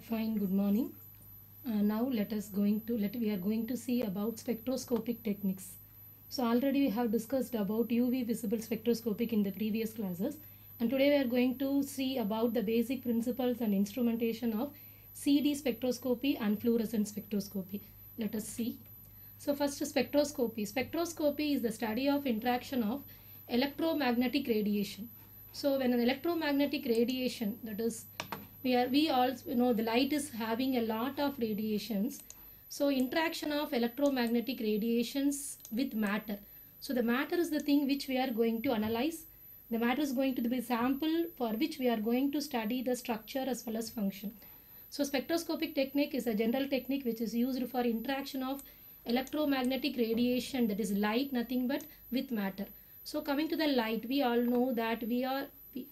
Fine, good morning. Now we are going to see about spectroscopic techniques. So already we have discussed about UV visible spectroscopic in the previous classes, and today we are going to see about the basic principles and instrumentation of CD spectroscopy and fluorescent spectroscopy. Let us see. So first, spectroscopy. Spectroscopy is the study of interaction of electromagnetic radiation. So when an electromagnetic radiation, that is, we also know the light is having a lot of radiations. So interaction of electromagnetic radiations with matter. So the matter is the thing which we are going to analyze. The matter is going to be sample for which we are going to study the structure as well as function. So spectroscopic technique is a general technique which is used for interaction of electromagnetic radiation, that is light, nothing but with matter. So coming to the light, we all know that the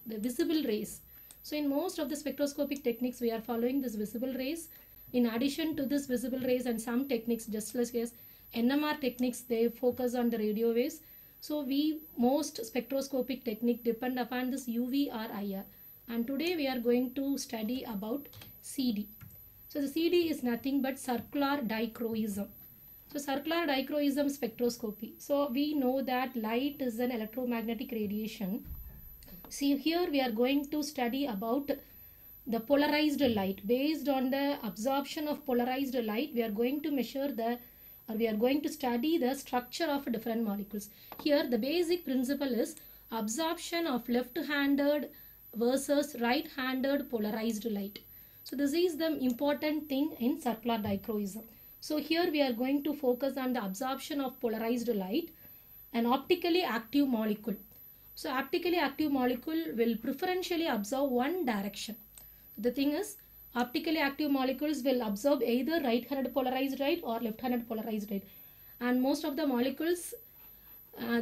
visible rays. So in most of the spectroscopic techniques, we are following this visible rays. In addition to this visible rays and some techniques, just like as NMR techniques, they focus on the radio waves. So most spectroscopic technique depend upon this UV or IR. And today we are going to study about CD. So the CD is nothing but circular dichroism. So circular dichroism spectroscopy. So we know that light is an electromagnetic radiation. See, here we are going to study about the polarized light. Based on the absorption of polarized light, we are going to study the structure of different molecules. Here the basic principle is absorption of left-handed versus right-handed polarized light. So this is the important thing in circular dichroism. So here we are going to focus on the absorption of polarized light, an optically active molecule. So optically active molecule will preferentially absorb one direction. The thing is, optically active molecules will absorb either right-handed polarized light or left-handed polarized light. And most of the molecules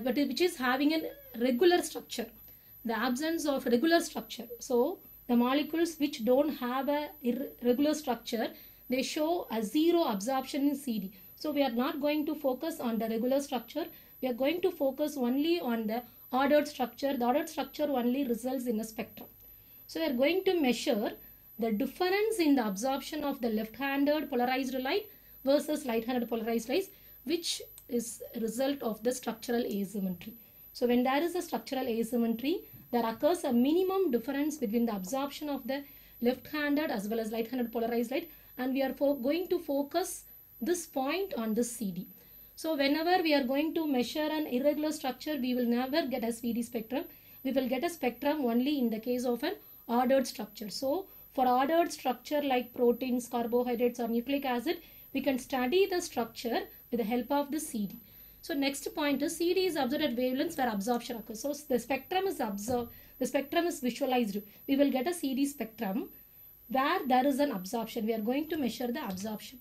which is having a regular structure, the absence of regular structure. So the molecules which don't have a irregular structure, they show a zero absorption in CD. So we are not going to focus on the regular structure. We are going to focus only on the ordered structure. The ordered structure only results in a spectrum. So we are going to measure the difference in the absorption of the left-handed polarized light versus right-handed polarized light, which is a result of the structural asymmetry. So when there is a structural asymmetry, there occurs a minimum difference between the absorption of the left-handed as well as right-handed polarized light, and we are going to focus this point on this CD. So whenever we are going to measure an irregular structure, we will never get a CD spectrum. We will get a spectrum only in the case of an ordered structure. So for ordered structure like proteins, carbohydrates or nucleic acid, we can study the structure with the help of the CD. So next point is CD is observed at wavelengths where absorption occurs. So the spectrum is observed, the spectrum is visualized. We will get a CD spectrum where there is an absorption. We are going to measure the absorption.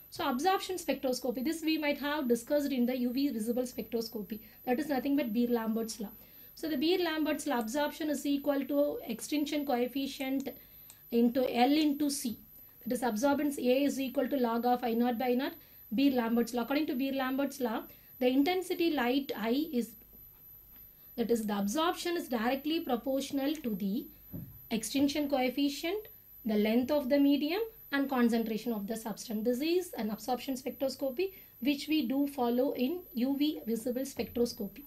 So absorption spectroscopy, this we might have discussed in the UV visible spectroscopy. That is nothing but Beer-Lambert's law. So the Beer-Lambert's law, absorption is equal to extinction coefficient into L into C. That is absorbance A is equal to log of I naught by I naught, Beer-Lambert's law. According to Beer-Lambert's law, the intensity light I is, that is the absorption is directly proportional to the extinction coefficient, the length of the medium and concentration of the substance. This is an absorption spectroscopy which we do follow in UV visible spectroscopy.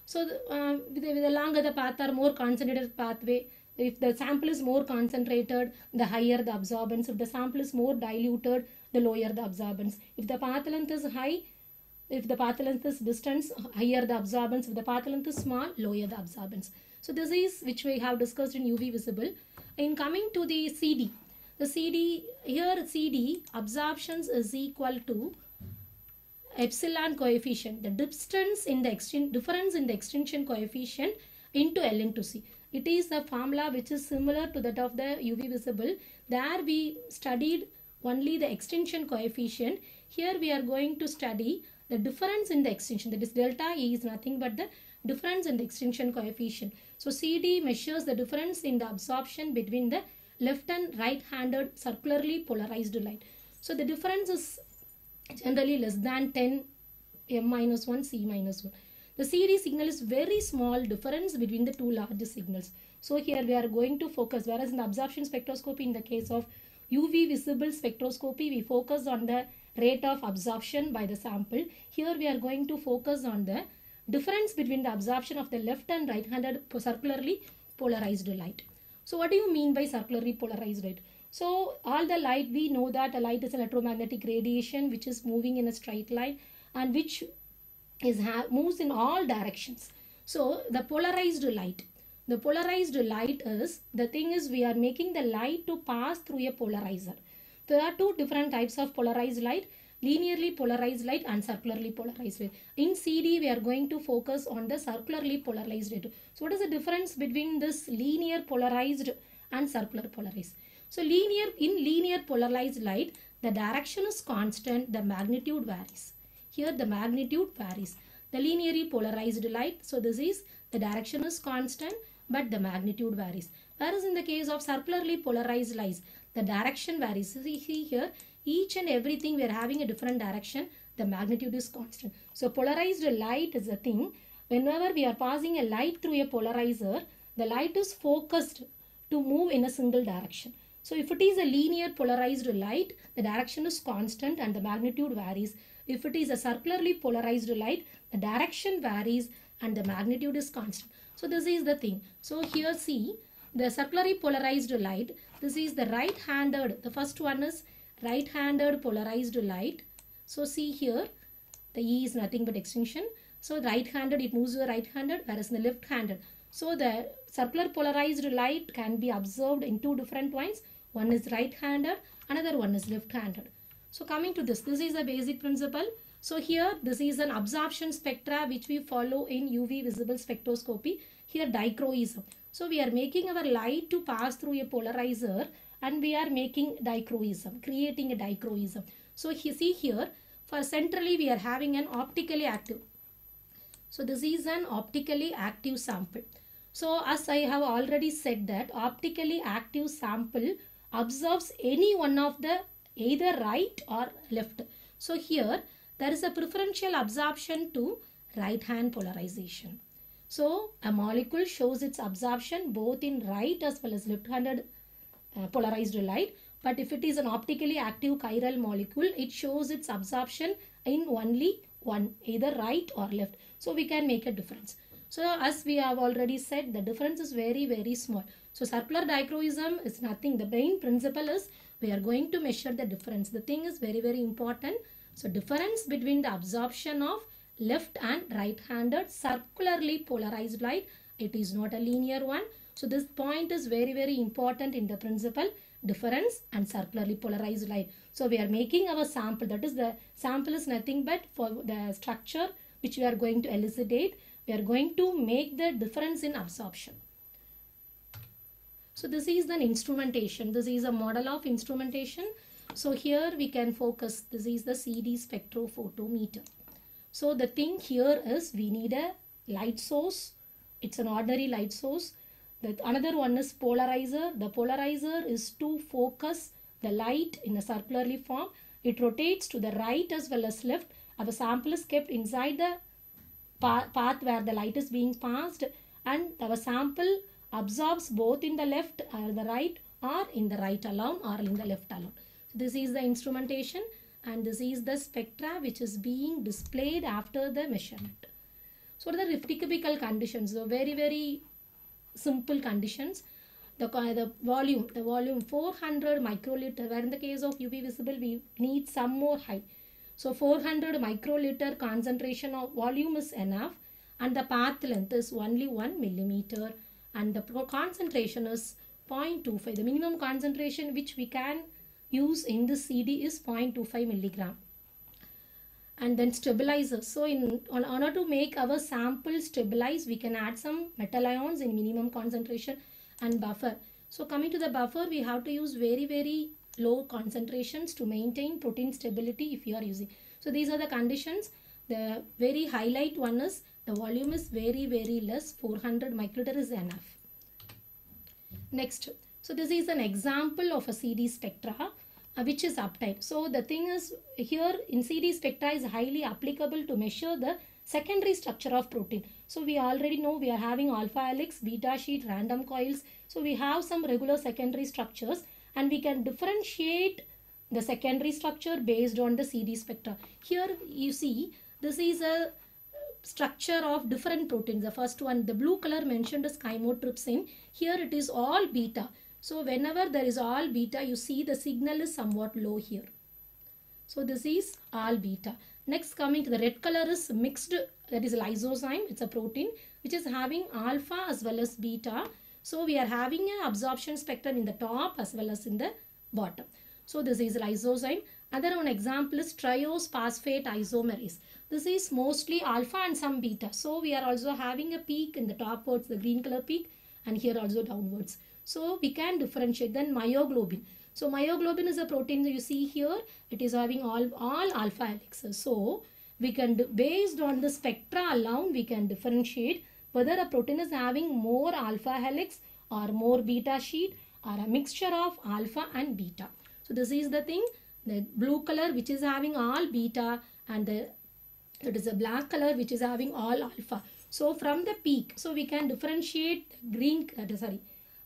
So the longer the path or more concentrated pathway, if the sample is more concentrated, the higher the absorbance. If the sample is more diluted, the lower the absorbance. If the path length is high, if the path length is distance, higher the absorbance. If the path length is small, lower the absorbance. So this is which we have discussed in UV visible. In coming to the CD, the CD, here CD absorptions is equal to epsilon coefficient, the difference in the extinction coefficient into L into C. It is a formula which is similar to that of the UV visible. There we studied only the extinction coefficient. Here we are going to study the difference in the extinction, that is delta E is nothing but the difference in the extinction coefficient. So CD measures the difference in the absorption between the left and right-handed circularly polarized light. So the difference is generally less than 10 m-1 c-1. The CD signal is very small difference between the two large signals. So here we are going to focus, whereas in the absorption spectroscopy in the case of UV visible spectroscopy, we focus on the rate of absorption by the sample. Here we are going to focus on the difference between the absorption of the left and right-handed circularly polarized light. So what do you mean by circularly polarized light? So all the light, we know that a light is electromagnetic radiation which is moving in a straight line and which moves in all directions. So the polarized light is, the thing is, we are making the light to pass through a polarizer. There are two different types of polarized light: linearly polarized light and circularly polarized light. In CD, we are going to focus on the circularly polarized light. So what is the difference between this linear polarized and circular polarized? So in linear polarized light, the direction is constant, the magnitude varies. Here the magnitude varies. The linearly polarized light, so this is, the direction is constant but the magnitude varies. Whereas in the case of circularly polarized lights, the direction varies. See here, each and everything we are having a different direction, the magnitude is constant. So polarized light is a thing, whenever we are passing a light through a polarizer, the light is focused to move in a single direction. So if it is a linear polarized light, the direction is constant and the magnitude varies. If it is a circularly polarized light, the direction varies and the magnitude is constant. So this is the thing. So here see, the circularly polarized light, this is the right-handed, the first one is right-handed polarized light. So see here, the E is nothing but extinction. So right-handed, it moves to the right-handed, whereas in the left-handed. So the circular polarized light can be observed in two different ones. One is right-handed, another one is left-handed. So coming to this is a basic principle. So here this is an absorption spectra which we follow in UV visible spectroscopy. Here dichroism. So we are making our light to pass through a polarizer and we are making dichroism, creating a dichroism. So see here, for centrally we are having an optically active. So this is an optically active sample. So as I have already said that optically active sample observes any one of the either right or left. So here there is a preferential absorption to right hand polarization. So a molecule shows its absorption both in right as well as left handed polarized light. But if it is an optically active chiral molecule, it shows its absorption in only one, either right or left. So we can make a difference. So as we have already said, the difference is very, very small. So circular dichroism is nothing. The main principle is we are going to measure the difference. The thing is very, very important. So difference between the absorption of left and right-handed circularly polarized light, it is not a linear one. So this point is very, very important in the principle, difference and circularly polarized light. So we are making our sample, that is the sample is nothing but for the structure which we are going to elucidate. We are going to make the difference in absorption. So this is an instrumentation. This is a model of instrumentation. So here we can focus. This is the CD spectrophotometer. So the thing here is we need a light source. It's an ordinary light source. Another one is polarizer. The polarizer is to focus the light in a circularly form. It rotates to the right as well as left. Our sample is kept inside the path where the light is being passed, and our sample absorbs both in the left or the right, or in the right alone or in the left alone. So this is the instrumentation and this is the spectra which is being displayed after the measurement. So what are the typical conditions? So very, very simple conditions. The volume 400 microliter, where in the case of UV visible we need some more high. So 400 microliter concentration of volume is enough, and the path length is only 1 millimeter, and the concentration is 0.25. The minimum concentration which we can use in the CD is 0.25 milligram. And then stabilizers. So in order to make our sample stabilize, we can add some metal ions in minimum concentration and buffer. So coming to the buffer, we have to use very, very low concentrations to maintain protein stability if you are using. So these are the conditions. The very highlight one is the volume is very, very less. 400 microliter is enough. Next, so this is an example of a CD spectra which is uptime. So the thing is here in CD spectra is highly applicable to measure the secondary structure of protein. So we already know we are having alpha helix, beta sheet, random coils. So we have some regular secondary structures, and we can differentiate the secondary structure based on the CD spectra. Here you see this is a structure of different proteins. The first one, the blue color mentioned is chymotrypsin. Here it is all beta. So whenever there is all beta, you see the signal is somewhat low here. So this is all beta. Next, coming to the red color is mixed, that is lysozyme. It's a protein which is having alpha as well as beta. So we are having an absorption spectrum in the top as well as in the bottom. So this is lysozyme. Another one example is triose phosphate isomerase. This is mostly alpha and some beta. So we are also having a peak in the topwards, the green color peak, and here also downwards. So we can differentiate. Then myoglobin. So myoglobin is a protein you see here. It is having all alpha helices. So we can, based on the spectra alone, we can differentiate whether a protein is having more alpha helix or more beta sheet or a mixture of alpha and beta. So this is the thing. The blue color which is having all beta, and it is a black color which is having all alpha. So from the peak, so we can differentiate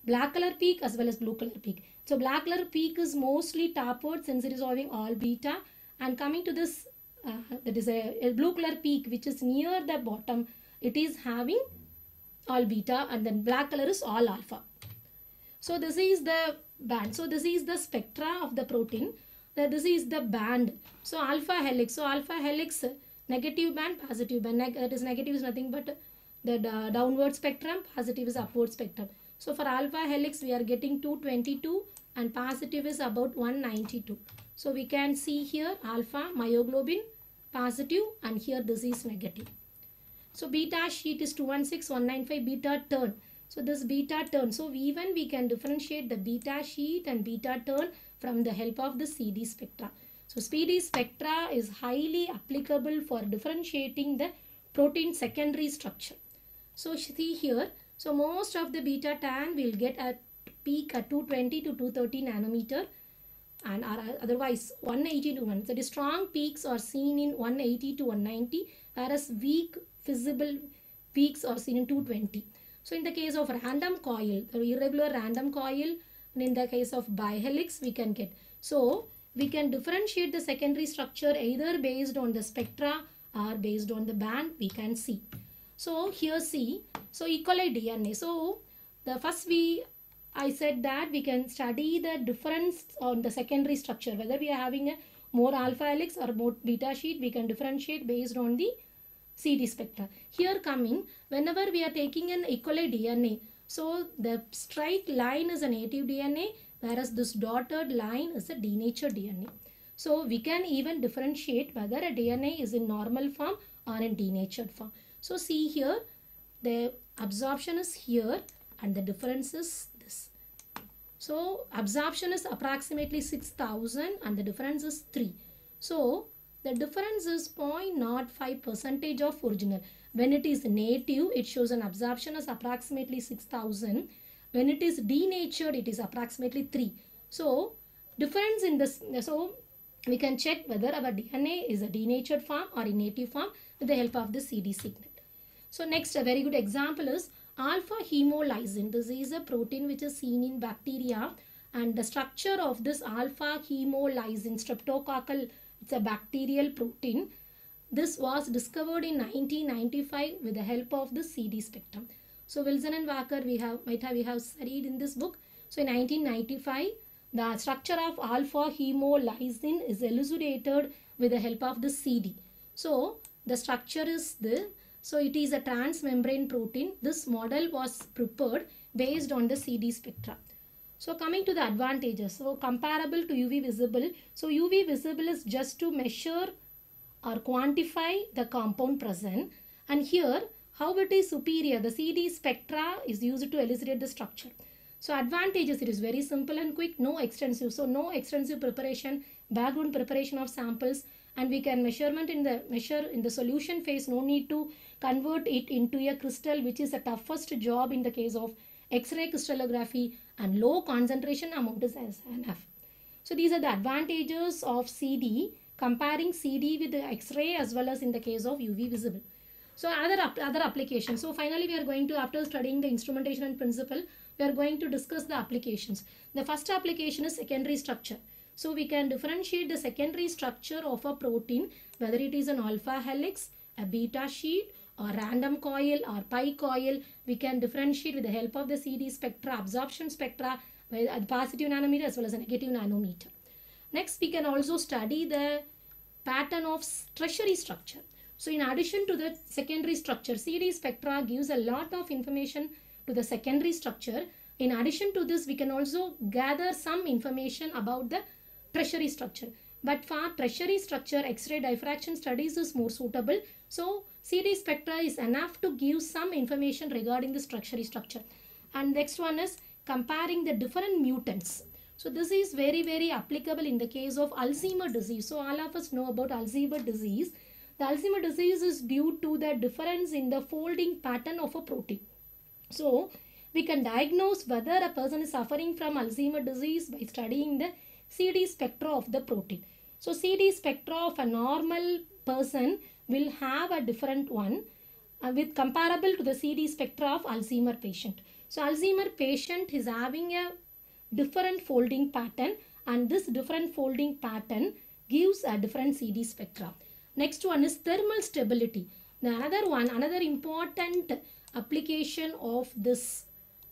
black color peak as well as blue color peak. So black color peak is mostly topward since it is having all beta, and coming to this that is a blue color peak which is near the bottom, it is having all beta, and then black color is all alpha. So this is the band. So this is the spectra of the protein. This is the band. So alpha helix. So alpha helix, negative band, positive band. That is negative is nothing but the downward spectrum, positive is upward spectrum. So for alpha helix we are getting 222 and positive is about 192. So we can see here alpha myoglobin positive, and here this is negative. So beta sheet is 216, 195, beta turn. So this beta turn. So even we can differentiate the beta sheet and beta turn from the help of the CD spectra. So CD spectra is highly applicable for differentiating the protein secondary structure. So see here. So most of the beta tan will get at peak at 220 to 230 nanometer, and are otherwise 180 to 1. So the strong peaks are seen in 180 to 190, whereas weak visible peaks are seen in 220. So in the case of random coil, the irregular random coil, and in the case of bihelix we can get. So we can differentiate the secondary structure either based on the spectra or based on the band we can see. So here see, so E. coli DNA. So the first I said that we can study the difference on the secondary structure, whether we are having a more alpha helix or more beta sheet, we can differentiate based on the CD spectra. Here coming, whenever we are taking an E. coli DNA, so the straight line is a native DNA, whereas this dotted line is a denatured DNA. So we can even differentiate whether a DNA is in normal form or in denatured form. So see here, the absorption is here and the difference is this. So absorption is approximately 6000 and the difference is 3. So the difference is 0.05% of original. When it is native, it shows an absorption is approximately 6000. When it is denatured, it is approximately 3. So difference in this, so we can check whether our DNA is a denatured form or in native form with the help of the CD signal. So next, a very good example is alpha hemolysin. This is a protein which is seen in bacteria, and the structure of this alpha hemolysin, streptococcal, it's a bacterial protein. This was discovered in 1995 with the help of the CD spectrum. So Wilson and Walker we have studied in this book. So in 1995, the structure of alpha hemolysin is elucidated with the help of the CD. So the structure is the, so it is a transmembrane protein. This model was prepared based on the CD spectra. So coming to the advantages, so comparable to UV visible. So UV visible is just to measure or quantify the compound present, and here how it is superior, the CD spectra is used to elucidate the structure. So advantages, it is very simple and quick, no extensive. So no extensive preparation, background preparation of samples, and we can measure in the solution phase. No need to convert it into a crystal, which is the toughest job in the case of X-ray crystallography, and low concentration amount is enough. So these are the advantages of CD, comparing CD with the X-ray as well as in the case of UV visible. So other applications. So finally we are going to, after studying the instrumentation and principle, we are going to discuss the applications. The first application is secondary structure. So we can differentiate the secondary structure of a protein, whether it is an alpha helix, a beta sheet, or random coil or pi coil. We can differentiate with the help of the CD spectra, absorption spectra, by a positive nanometer as well as a negative nanometer. Next, we can also study the pattern of tertiary structure. So in addition to the secondary structure, CD spectra gives a lot of information to the secondary structure. In addition to this, we can also gather some information about the tertiary structure. But for tertiary structure, X-ray diffraction studies is more suitable. So CD spectra is enough to give some information regarding this tertiary structure. And next one is comparing the different mutants. So this is very applicable in the case of Alzheimer's disease. So all of us know about Alzheimer's disease. The Alzheimer's disease is due to the difference in the folding pattern of a protein. So we can diagnose whether a person is suffering from Alzheimer's disease by studying the CD spectra of the protein. So CD spectra of a normal person will have a different one with comparable to the CD spectra of Alzheimer's patient. So Alzheimer's patient is having a different folding pattern, and this different folding pattern gives a different CD spectra. Next one is thermal stability. Another important application of this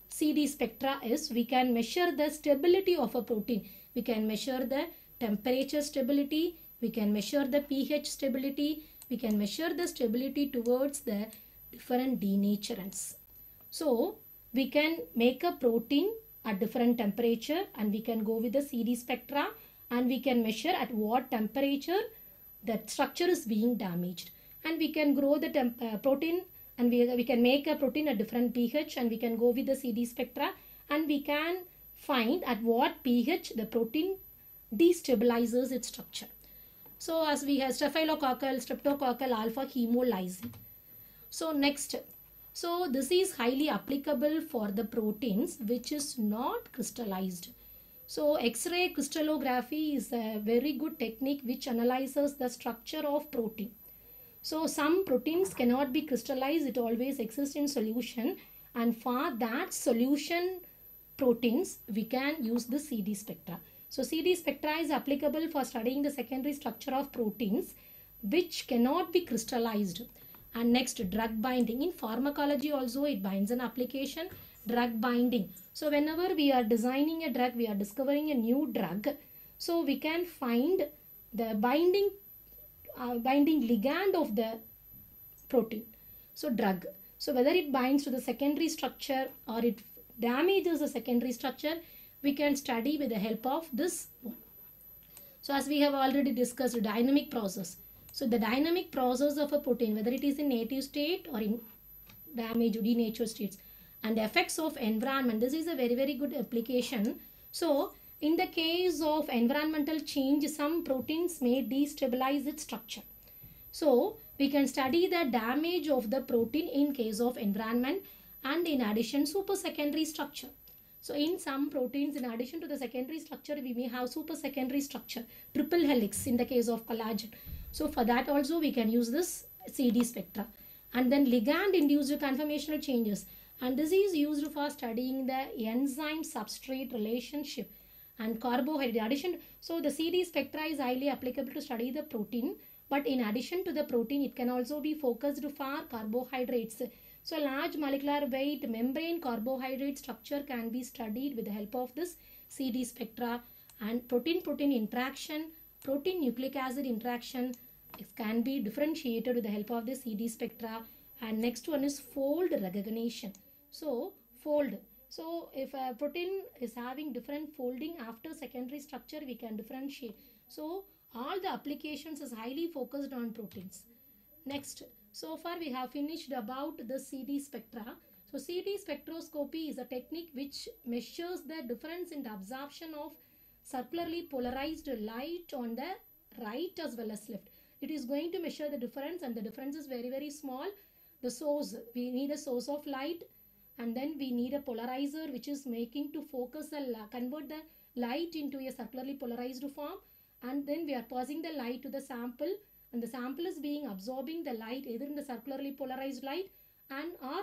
CD spectra is we can measure the stability of a protein. We can measure the temperature stability, we can measure the pH stability, we can measure the stability towards the different denaturants. So we can make a protein at different temperature, and we can go with the CD spectra, and we can measure at what temperature the structure is being damaged, and we can grow the protein, and we can make a protein at different pH, and we can go with the CD spectra, and we can find at what pH the protein destabilizes its structure. So as we have staphylococcal, streptococcal, alpha hemolysin. So next, so this is highly applicable for the proteins which is not crystallized. So X-ray crystallography is a very good technique which analyzes the structure of protein. So some proteins cannot be crystallized, it always exists in solution, and for that solution proteins we can use the CD spectra. So CD spectra is applicable for studying the secondary structure of proteins which cannot be crystallized. And next, drug binding. In pharmacology also it binds an application, drug binding. So whenever we are designing a drug, we are discovering a new drug, so we can find the binding ligand of the protein. So drug. So whether it binds to the secondary structure or it damages the secondary structure, we can study with the help of this one. So as we have already discussed, dynamic process. So the dynamic process of a protein, whether it is in native state or in damaged or denatured states, and the effects of environment. This is a very good application. So in the case of environmental change, some proteins may destabilize its structure. So we can study the damage of the protein in case of environment, and in addition super secondary structure. So in some proteins, in addition to the secondary structure, we may have super secondary structure, triple helix in the case of collagen. So for that also we can use this CD spectra. And then ligand induced conformational changes, and this is used for studying the enzyme substrate relationship and carbohydrate addition. So the CD spectra is highly applicable to study the protein, but in addition to the protein it can also be focused for carbohydrates. So large molecular weight membrane carbohydrate structure can be studied with the help of this CD spectra, and protein-protein interaction, protein nucleic acid interaction, it can be differentiated with the help of the CD spectra. And next one is fold recognition. So fold. So if a protein is having different folding after secondary structure, we can differentiate. So all the applications is highly focused on proteins. Next, so far we have finished about the CD spectra. So CD spectroscopy is a technique which measures the difference in the absorption of circularly polarized light on the right as well as left. It is going to measure the difference, and the difference is very small. The source, we need a source of light, and then we need a polarizer which is making to focus convert the light into a circularly polarized form, and then we are passing the light to the sample, and the sample is being absorbing the light either in the circularly polarized light and or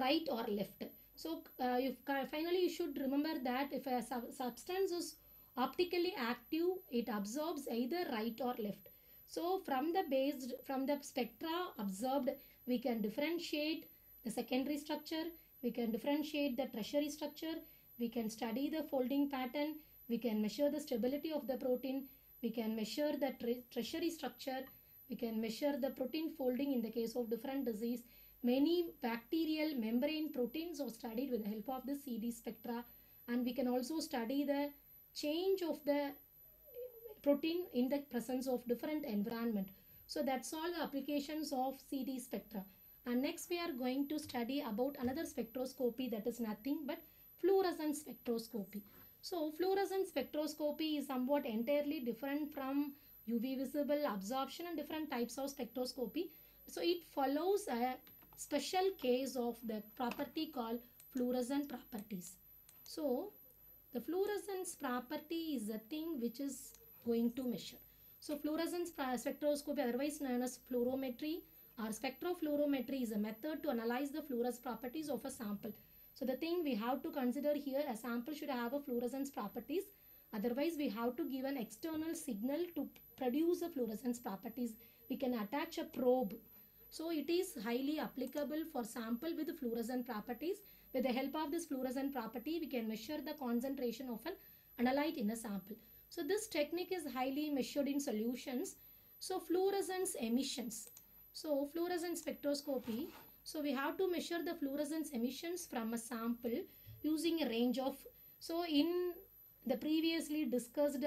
right or left. So finally you should remember that if a substance is optically active, it absorbs either right or left. So from the spectra observed, we can differentiate the secondary structure, we can differentiate the tertiary structure, we can study the folding pattern, we can measure the stability of the protein, we can measure the tertiary structure, we can measure the protein folding in the case of different disease. Many bacterial membrane proteins are studied with the help of the CD spectra, and we can also study the change of the protein in the presence of different environment. So that's all the applications of CD spectra. And next we are going to study about another spectroscopy, that is nothing but fluorescence spectroscopy. So fluorescence spectroscopy is somewhat entirely different from UV visible absorption and different types of spectroscopy. So it follows a special case of the property called fluorescent properties. So the fluorescence property is a thing which is going to measure. So fluorescence spectroscopy, otherwise known as fluorometry or spectrofluorometry, is a method to analyze the fluorescence properties of a sample. So the thing we have to consider here, a sample should have a fluorescence properties. Otherwise we have to give an external signal to produce a fluorescence properties. We can attach a probe. So it is highly applicable for sample with fluorescent properties. With the help of this fluorescent property, we can measure the concentration of an analyte in a sample. So this technique is highly measured in solutions. So fluorescence emissions. So fluorescence spectroscopy. So we have to measure the fluorescence emissions from a sample using a range of, so in the previously discussed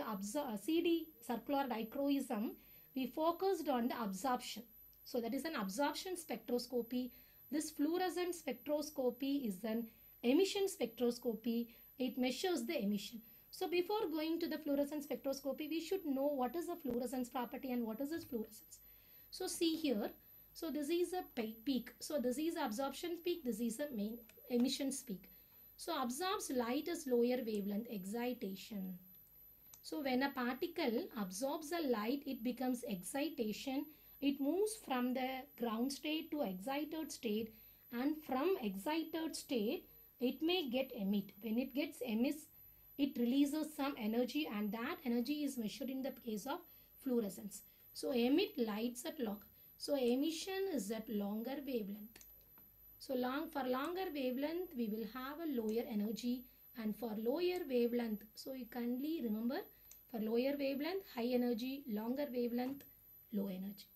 CD circular dichroism, we focused on the absorption. So that is an absorption spectroscopy. This fluorescence spectroscopy is an emission spectroscopy. It measures the emission. So before going to the fluorescence spectroscopy, we should know what is a fluorescence property and what is its fluorescence. So see here. So this is a peak. So this is absorption peak. This is a main emissions peak. So absorbs light as lower wavelength excitation. So when a particle absorbs a light, it becomes excitation. It moves from the ground state to excited state, and from excited state it may get emit. When it gets emits, it releases some energy, and that energy is measured in the case of fluorescence. So emit lights at long. So emission is at longer wavelength. So for longer wavelength we will have a lower energy, and for lower wavelength, so you kindly remember, for lower wavelength high energy, longer wavelength low energy.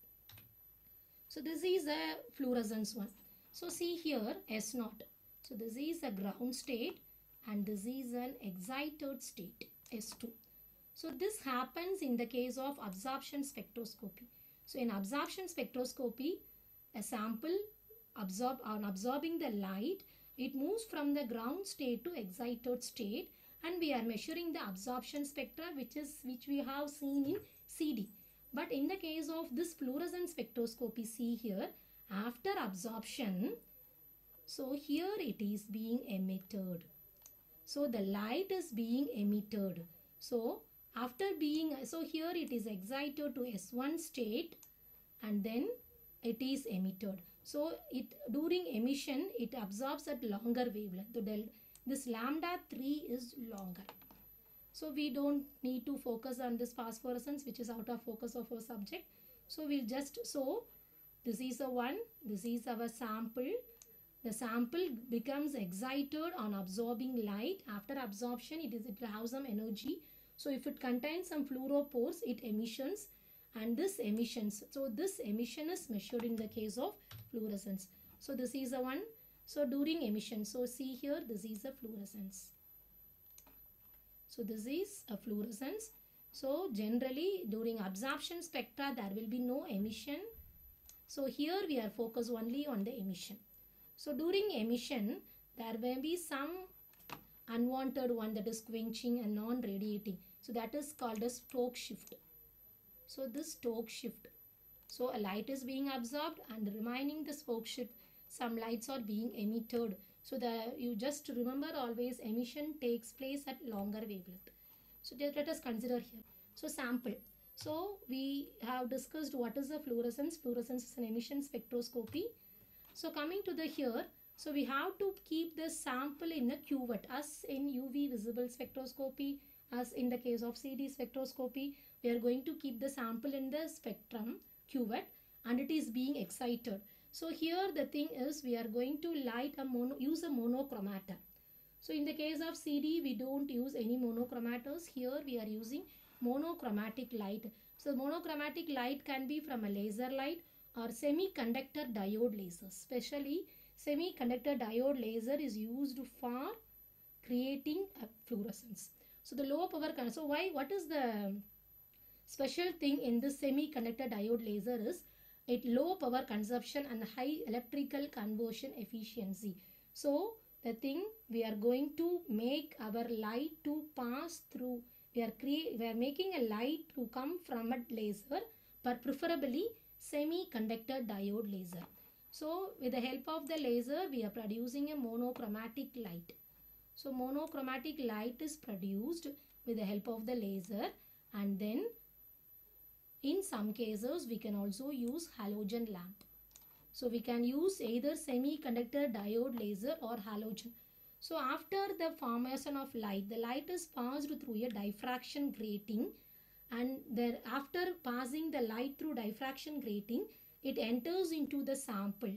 So this is a fluorescence one. So see here S0. So this is a ground state and this is an excited state S2. So this happens in the case of absorption spectroscopy. So in absorption spectroscopy, a sample absorbing the light, it moves from the ground state to excited state, and we are measuring the absorption spectra which we have seen in CD. But in the case of this fluorescence spectroscopy, see here, after absorption, so here it is being emitted. So the light is being emitted. So here it is excited to S1 state and then it is emitted. So during emission it absorbs at longer wavelength. This lambda 3 is longer. So we don't need to focus on this phosphorescence which is out of focus of our subject. So we'll just, so this is a one, this is our sample. The sample becomes excited on absorbing light. After absorption it has some energy. So if it contains some fluoropores, it emissions, and this emissions. So this emission is measured in the case of fluorescence. So this is a one. So during emission, so see here, this is a fluorescence. So this is a fluorescence. So generally during absorption spectra there will be no emission. So here we are focused only on the emission. So during emission there may be some unwanted one, that is quenching and non-radiating. So that is called a Stokes shift. So this Stokes shift. So a light is being absorbed and remaining the Stokes shift, some lights are being emitted. So you just remember always emission takes place at longer wavelength. So let us consider here. So sample. So we have discussed what is the fluorescence. Fluorescence is an emission spectroscopy. So coming to the here, so we have to keep the sample in a cuvette as in UV visible spectroscopy, as in the case of CD spectroscopy. We are going to keep the sample in the spectrum cuvette and it is being excited. So here the thing is we are going to use a monochromator. So in the case of CD, we don't use any monochromators. Here we are using monochromatic light. So monochromatic light can be from a laser light or semiconductor diode laser. Especially semiconductor diode laser is used for creating a fluorescence. So the low power, so what is the special thing in this semiconductor diode laser is it low power consumption and high electrical conversion efficiency. So the thing we are going to make our light to pass through, we are making a light to come from a laser, but preferably semiconductor diode laser. So with the help of the laser we are producing a monochromatic light. So monochromatic light is produced with the help of the laser, and then in some cases we can also use halogen lamp. So we can use either semiconductor diode laser or halogen. So after the formation of light, the light is passed through a diffraction grating, and then after passing the light through diffraction grating, it enters into the sample,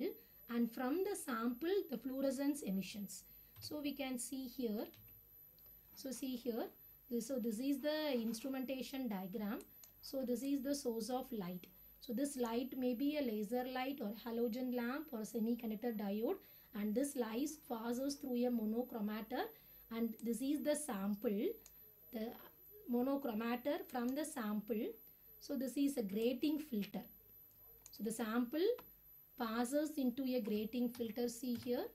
and from the sample the fluorescence emissions. So we can see here. So see here. So this is the instrumentation diagram. So this is the source of light. So this light may be a laser light or halogen lamp or semiconductor diode, and this light passes through a monochromator, and this is the sample, the monochromator from the sample. So this is a grating filter. So the sample passes into a grating filter, see here.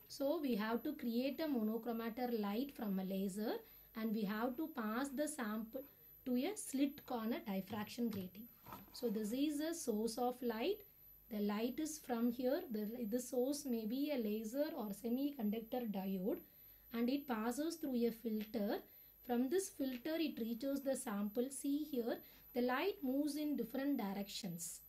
So we have to create a monochromator light from a laser, and we have to pass the sample to a slit corner diffraction grating. So this is a source of light. The light is from here. The source may be a laser or semiconductor diode, and it passes through a filter. From this filter it reaches the sample. See here, the light moves in different directions.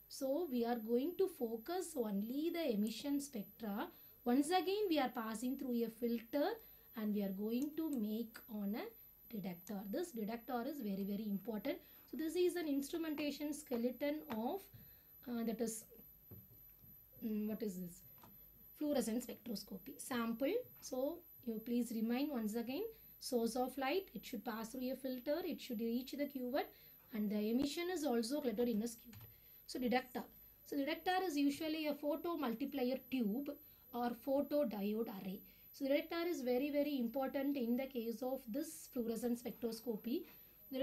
So we are going to focus only the emission spectra. Once again we are passing through a filter, and we are going to make on a detector. This detector is very, very important. So this is an instrumentation skeleton of that is what is this? Fluorescence spectroscopy. Sample. So you please remind once again, source of light, it should pass through a filter, it should reach the cuvette, and the emission is also collected in a cuvette. So detector. So detector is usually a photo multiplier tube or photodiode array. So detector is very, very important in the case of this fluorescence spectroscopy. The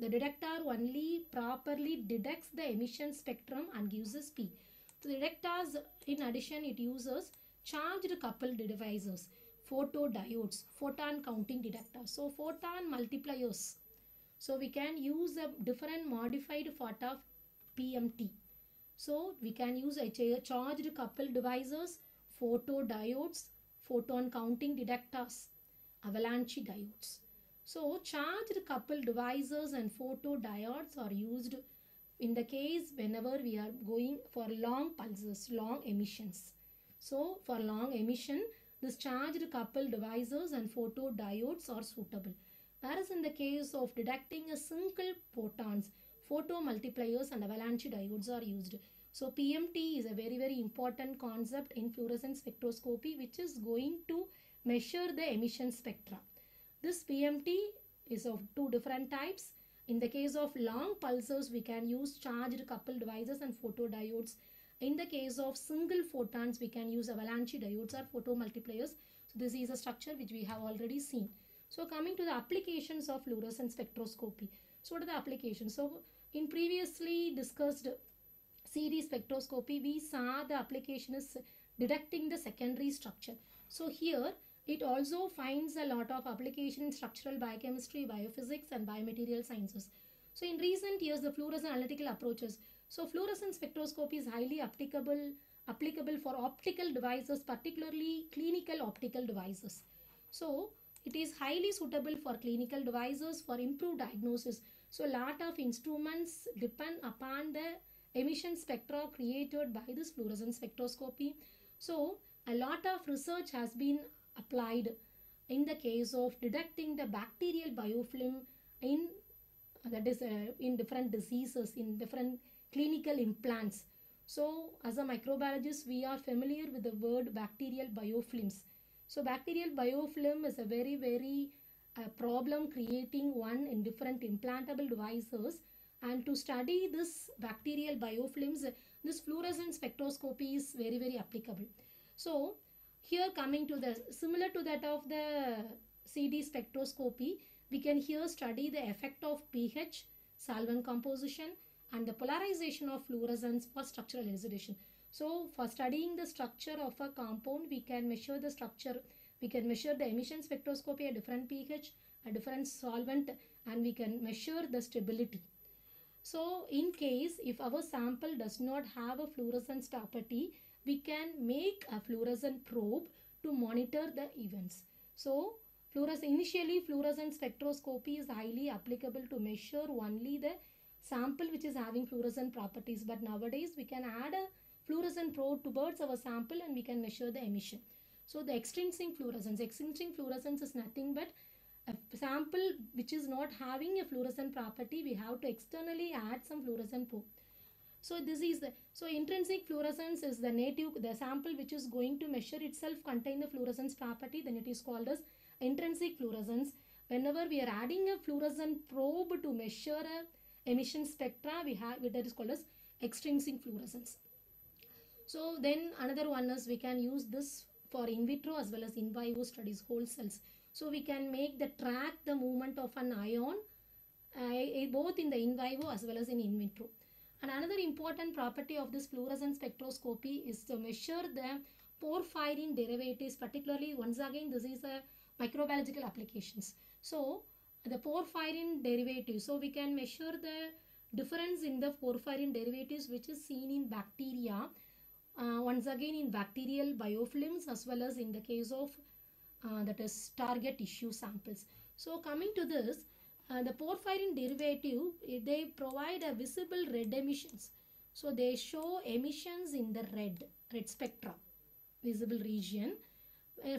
detector only properly detects the emission spectrum and gives a P. So detectors, in addition, it uses charged coupled devices, photodiodes, photon counting detectors. So photon multipliers. So we can use a different modified photo PMT. So we can use a charged coupled devices, photodiodes, photon counting detectors, avalanche diodes. So charged coupled devices and photodiodes are used in the case whenever we are going for long pulses, long emissions. So for long emission, this charged coupled devices and photodiodes are suitable. Whereas in the case of detecting a single photons, photomultipliers and avalanche diodes are used. So PMT is a very, very important concept in fluorescence spectroscopy, which is going to measure the emission spectra. This PMT is of two different types. In the case of long pulsars, we can use charged coupled devices and photodiodes. In the case of single photons, we can use avalanche diodes or photomultipliers. So this is a structure which we have already seen. So coming to the applications of fluorescence spectroscopy. So what are the applications? So in previously discussed CD spectroscopy, we saw the application is detecting the secondary structure. So here it also finds a lot of application in structural biochemistry, biophysics and biomaterial sciences. So in recent years, the fluorescence analytical approaches. So fluorescence spectroscopy is highly applicable for optical devices, particularly clinical optical devices. So it is highly suitable for clinical devices for improved diagnosis. So lot of instruments depend upon the emission spectra created by this fluorescence spectroscopy. So a lot of research has been applied in the case of detecting the bacterial biofilm in in different diseases, in different clinical implants. So as a microbiologist, we are familiar with the word bacterial biofilms. So bacterial biofilm is a very problem creating one in different implantable devices, and to study this bacterial biofilms, this fluorescence spectroscopy is very applicable. So here coming to the similar to that of the CD spectroscopy, we can here study the effect of pH, solvent composition, and the polarization of fluorescence for structural elucidation. So for studying the structure of a compound, we can measure the structure, we can measure the emission spectroscopy at different pH, a different solvent, and we can measure the stability. So in case if our sample does not have a fluorescence property, we can make a fluorescent probe to monitor the events. So initially fluorescent spectroscopy is highly applicable to measure only the sample which is having fluorescent properties, but nowadays we can add a fluorescent probe towards our sample and we can measure the emission. So the extrinsic fluorescence is nothing but a sample which is not having a fluorescent property, we have to externally add some fluorescent probe. So this is the, so intrinsic fluorescence is the sample which is going to measure itself contain the fluorescence property, then it is called as intrinsic fluorescence. Whenever we are adding a fluorescent probe to measure a emission spectra, that is called as extrinsic fluorescence. So then another one is we can use this for in vitro as well as in vivo studies, whole cells. So we can track the movement of an ion both in the in vivo as well as in vitro. And another important property of this fluorescence spectroscopy is to measure the porphyrin derivatives, particularly once again this is a microbiological applications. So the porphyrin derivatives, so we can measure the difference in the porphyrin derivatives which is seen in bacteria, once again in bacterial biofilms as well as in the case of that is target tissue samples. So coming to this, the porphyrin derivative, they provide a visible red emissions. So they show emissions in the red spectra, visible region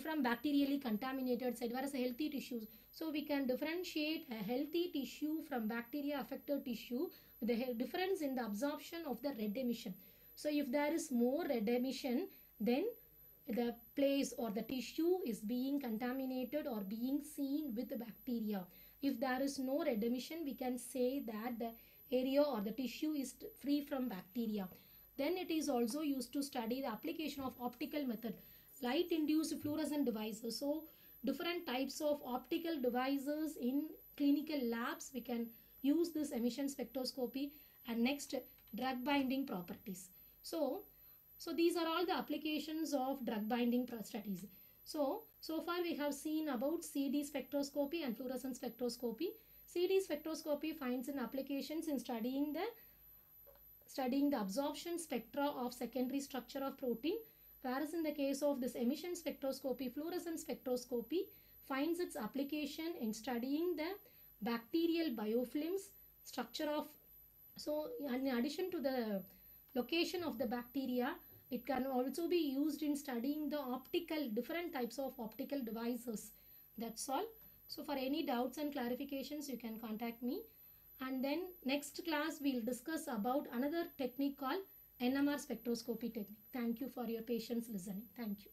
from bacterially contaminated side, whereas healthy tissues. So we can differentiate a healthy tissue from bacteria affected tissue with the difference in the absorption of the red emission. So if there is more red emission, then the place or the tissue is being contaminated or being seen with the bacteria. If there is no red emission, we can say that the area or the tissue is free from bacteria. Then it is also used to study the application of optical method, light induced fluorescent devices. So different types of optical devices in clinical labs, we can use this emission spectroscopy. And next, drug binding properties. So these are all the applications of drug binding studies. So far we have seen about CD spectroscopy and fluorescence spectroscopy. CD spectroscopy finds in applications in studying the absorption spectra of secondary structure of protein, whereas in the case of this emission spectroscopy, fluorescence spectroscopy finds its application in studying the bacterial biofilms structure of. So in addition to the location of the bacteria, it can also be used in studying the different types of optical devices. That's all. So for any doubts and clarifications, you can contact me. And then next class, we'll discuss about another technique called NMR spectroscopy technique. Thank you for your patience listening. Thank you.